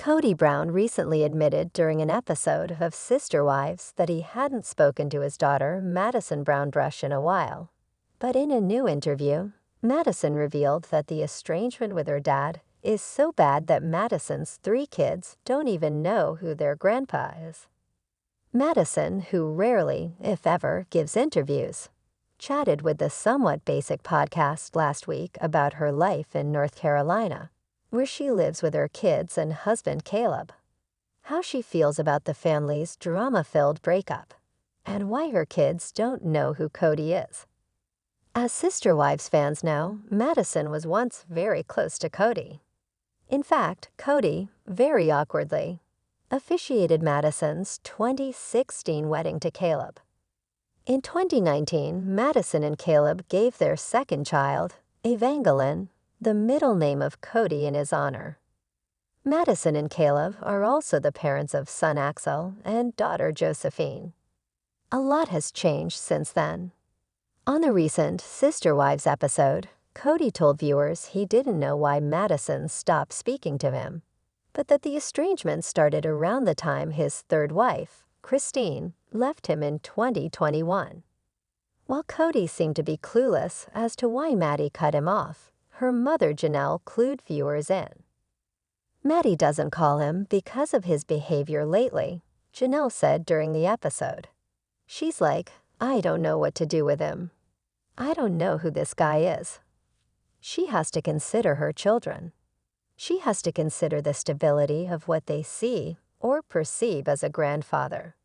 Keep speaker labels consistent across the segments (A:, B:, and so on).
A: Kody Brown recently admitted during an episode of Sister Wives that he hadn't spoken to his daughter, Madison Brown Brush, in a while. But in a new interview, Madison revealed that the estrangement with her dad is so bad that Madison's 3 kids don't even know who their grandpa is. Madison, who rarely, if ever, gives interviews, chatted with the Somewhat Basic podcast last week about her life in North Carolina, where she lives with her kids and husband Caleb, how she feels about the family's drama-filled breakup, and why her kids don't know who Kody is. As Sister Wives fans know, Madison was once very close to Kody. In fact, Kody, very awkwardly, officiated Madison's 2016 wedding to Caleb. In 2019, Madison and Caleb gave their second child, Evangeline, the middle name of Kody in his honor. Madison and Caleb are also the parents of son Axel and daughter Josephine. A lot has changed since then. On the recent Sister Wives episode, Kody told viewers he didn't know why Madison stopped speaking to him, but that the estrangement started around the time his third wife, Christine, left him in 2021. While Kody seemed to be clueless as to why Maddie cut him off, her mother Janelle clued viewers in. Maddie doesn't call him because of his behavior lately, Janelle said during the episode. She's like, I don't know what to do with him. I don't know who this guy is. She has to consider her children. She has to consider the stability of what they see or perceive as a grandfather.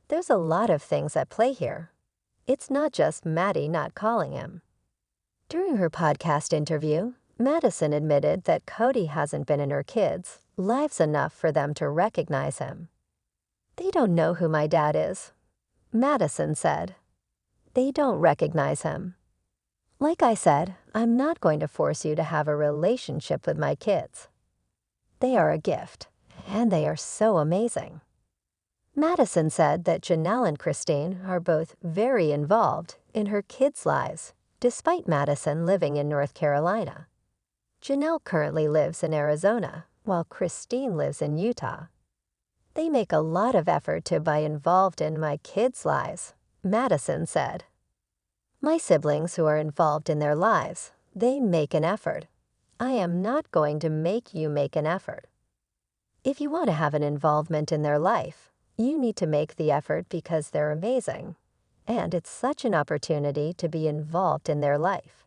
A: There's a lot of things at play here. It's not just Maddie not calling him. During her podcast interview, Madison admitted that Kody hasn't been in her kids' lives enough for them to recognize him. They don't know who my dad is, Madison said. They don't recognize him. Like I said, I'm not going to force you to have a relationship with my kids. They are a gift, and they are so amazing. Madison said that Janelle and Christine are both very involved in her kids' lives, despite Madison living in North Carolina. Janelle currently lives in Arizona, while Christine lives in Utah. They make a lot of effort to be involved in my kids' lives, Madison said. My siblings who are involved in their lives, they make an effort. I am not going to make you make an effort. If you want to have an involvement in their life, you need to make the effort because they're amazing, and it's such an opportunity to be involved in their life.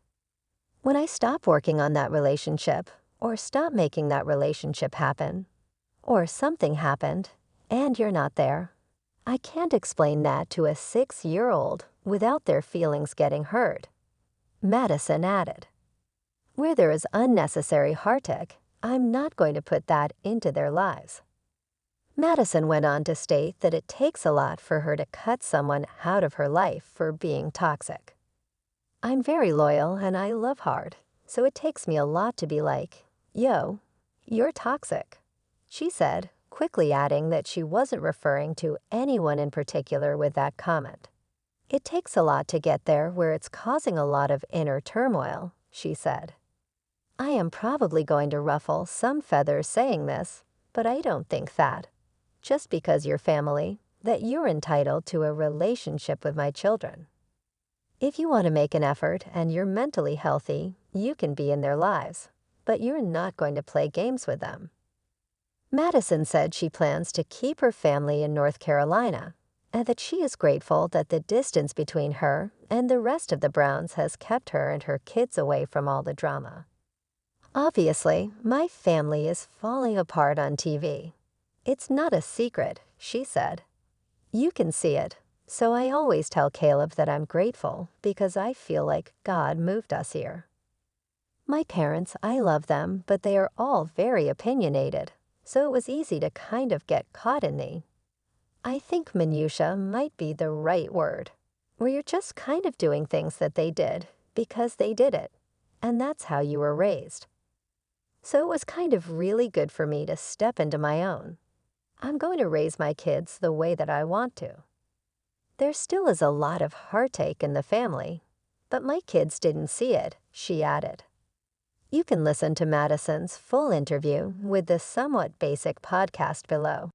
A: When I stop working on that relationship, or stop making that relationship happen, or something happened, and you're not there, I can't explain that to a 6-year-old without their feelings getting hurt, Madison added. Where there is unnecessary heartache, I'm not going to put that into their lives. Madison went on to state that it takes a lot for her to cut someone out of her life for being toxic. I'm very loyal and I love hard, so it takes me a lot to be like, yo, you're toxic, she said, quickly adding that she wasn't referring to anyone in particular with that comment. It takes a lot to get there where it's causing a lot of inner turmoil, she said. I am probably going to ruffle some feathers saying this, but I don't think that, just because you're family, that you're entitled to a relationship with my children. If you want to make an effort and you're mentally healthy, you can be in their lives, but you're not going to play games with them. Madison said she plans to keep her family in North Carolina, and that she is grateful that the distance between her and the rest of the Browns has kept her and her kids away from all the drama. Obviously, my family is falling apart on TV. It's not a secret, she said. You can see it, so I always tell Caleb that I'm grateful because I feel like God moved us here. My parents, I love them, but they are all very opinionated, so it was easy to kind of get caught in the, I think minutia might be the right word, where you're just kind of doing things that they did because they did it, and that's how you were raised. So it was kind of really good for me to step into my own. I'm going to raise my kids the way that I want to. There still is a lot of heartache in the family, but my kids didn't see it, she added. You can listen to Madison's full interview with the somewhat basic podcast below.